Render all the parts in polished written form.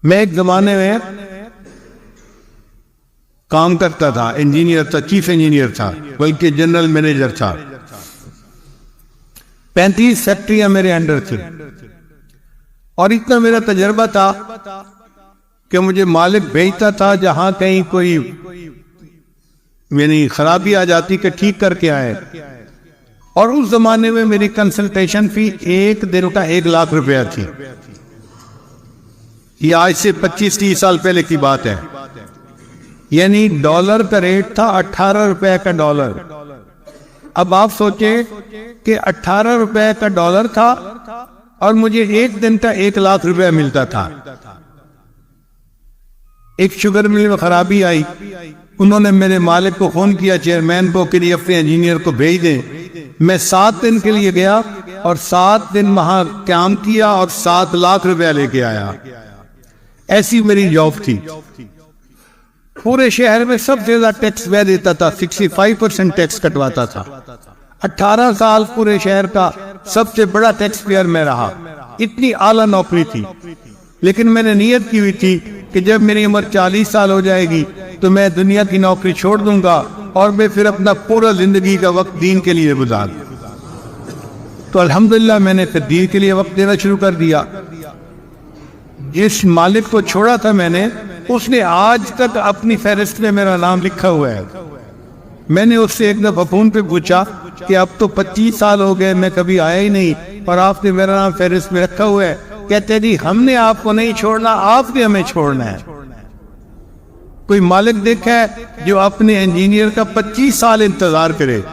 मैं एक जमाने में काम करता था, इंजीनियर था, चीफ इंजीनियर था, बल्कि जनरल मैनेजर था। 35 फैक्ट्रियां मेरे अंडर थी और इतना मेरा तजर्बा था कि मुझे मालिक भेजता था जहां कहीं कोई यानी खराबी आ जाती कि ठीक करके आए। और उस जमाने में मेरी कंसल्टेशन फी एक दिन का 1 लाख रुपया थी। ये आज से 25-30 साल पहले की बात है। यानी डॉलर का रेट था 18 रुपए का डॉलर। अब आप सोचें कि 18 रुपए का डॉलर था और मुझे एक दिन का 1 लाख रुपया मिलता था। एक शुगर मिल में खराबी आई, उन्होंने मेरे मालिक को फोन किया, चेयरमैन को, कि अपने इंजीनियर को भेज दें। मैं 7 दिन के लिए गया और 7 दिन वहां काम किया और 7 लाख रुपया लेके आया। ऐसी मेरी जॉब थी। पूरे शहर में सबसे ज्यादा टैक्स मैं देता था, 65% टैक्स कटवाता था। 18 साल पूरे शहर का सबसे बड़ा टैक्स पेयर मैं रहा। इतनी आला नौकरी थी। लेकिन मैंने नियत की हुई थी कि जब मेरी उम्र 40 साल हो जाएगी तो मैं दुनिया की नौकरी छोड़ दूंगा और मैं फिर अपना पूरा जिंदगी का वक्त दीन के लिए गुजार। तो अल्हम्दुलिल्लाह मैंने फिर दीन के लिए वक्त देना शुरू कर दिया। जिस मालिक को छोड़ा था मैंने, उसने आज तक अपनी फहरिस्त में मेरा नाम लिखा हुआ है। मैंने उससे एक दफा फोन पे पूछा कि अब तो 25 साल हो गए, मैं कभी आया ही नहीं और आपने मेरा नाम फहरिस्त में रखा हुआ है। कहते जी हमने आपको नहीं छोड़ना, आपने हमें छोड़ना है। कोई मालिक देखा है जो अपने इंजीनियर का 25 साल इंतजार करे?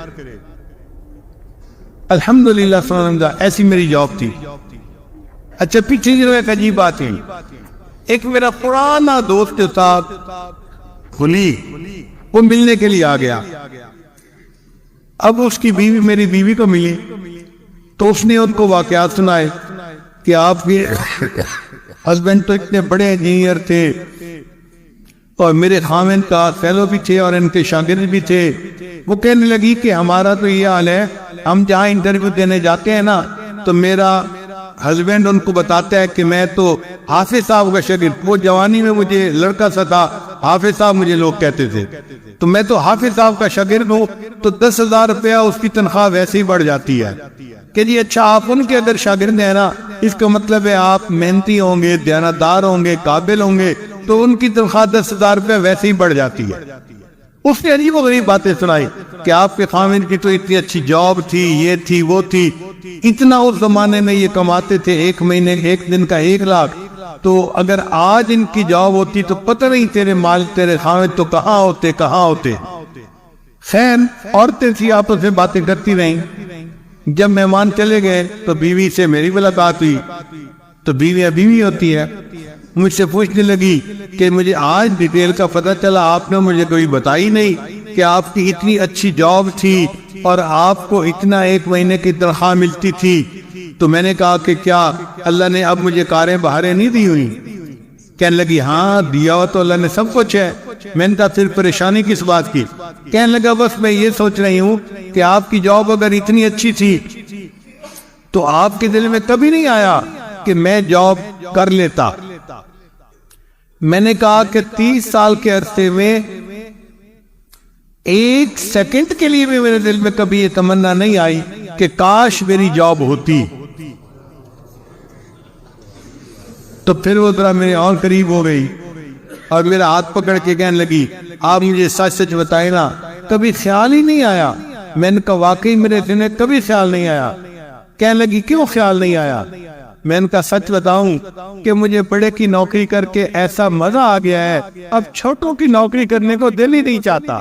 अल्हम्दुलिल्लाह, ऐसी मेरी जॉब थी। अच्छा, पीछे जो एक अजीब बात है, एक मेरा पुराना दोस्त जो था हुली, वो मिलने के लिए आ गया। अब उसकी बीवी मेरी बीवी को मिली तो उसने उनको वाकयात सुनाए कि आपके हस्बैंड तो इतने बड़े इंजीनियर थे और मेरे खामिन का फेलो भी थे और इनके शागिर्द भी थे। वो कहने लगी कि हमारा तो ये हाल है, हम जहाँ इंटरव्यू देने जाते हैं ना तो मेरा हस्बैंड उनको बताता है कि मैं तो हाफिज साहब का शागिर्द, वो जवानी में मुझे लड़का सा था, हाफिज साहब मुझे लोग कहते थे, तो मैं तो हाफिज साहब का शागिर्द हूँ। तो 10,000 रुपया उसकी तनख्वाह वैसे ही बढ़ जाती है कि जी अच्छा आप उनके अगर शागिर्द हैं ना, इसका मतलब है आप मेहनती होंगे, दयानतदार होंगे, काबिल होंगे, तो उनकी तनख्वाह 10,000 रुपया वैसे ही बढ़ जाती है। उसने अजीब गरीब बातें सुनाई कि आपके खामिन की तो इतनी अच्छी जॉब थी, ये थी, वो थी, इतना उस जमाने में ये कमाते थे, एक महीने एक दिन का 1 लाख। तो अगर आज इनकी जॉब होती तो पता नहीं तेरे माल तेरे खामिन तो कहाँ होते। खैर, औरतें थी, आपस में बातें करती रहीं। जब मेहमान चले गए तो बीवी से मेरी मुलाकात हुई। तो बीवी होती है, मुझसे पूछने लगी कि मुझे आज डिटेल का पता चला, आपने मुझे कोई बताई नहीं कि आपकी इतनी अच्छी जॉब थी और आपको इतना 1 महीने की तनख्वाह मिलती थी। तो मैंने कहा कि क्या अल्लाह ने अब मुझे कारें बहारें नहीं दी हुई? कहने लगी हाँ, दिया हो तो अल्लाह ने सब कुछ है। मैंने कहा फिर परेशानी किस बात की? कहने लगा बस मैं ये सोच रही हूँ कि आपकी जॉब अगर इतनी अच्छी थी तो आपके दिल में कभी नहीं आया कि मैं जॉब कर लेता। मैंने कहा कि 30 साल के अरसे में 1 सेकंड के लिए भी मेरे दिल में कभी ये तमन्ना नहीं आई कि काश मेरी जॉब होती। तो फिर वो जरा मेरे और करीब हो गई और मेरा हाथ पकड़ के कहने लगी आप मुझे सच सच बताए ना, कभी ख्याल ही नहीं आया। मैंने कहा वाकई मेरे दिल में कभी ख्याल नहीं आया। कहने लगी क्यों ख्याल नहीं आया? मैंने कहा सच बताऊं कि मुझे बड़े की नौकरी करके ऐसा मजा आ गया है, अब छोटों की नौकरी करने को दिल ही नहीं चाहता।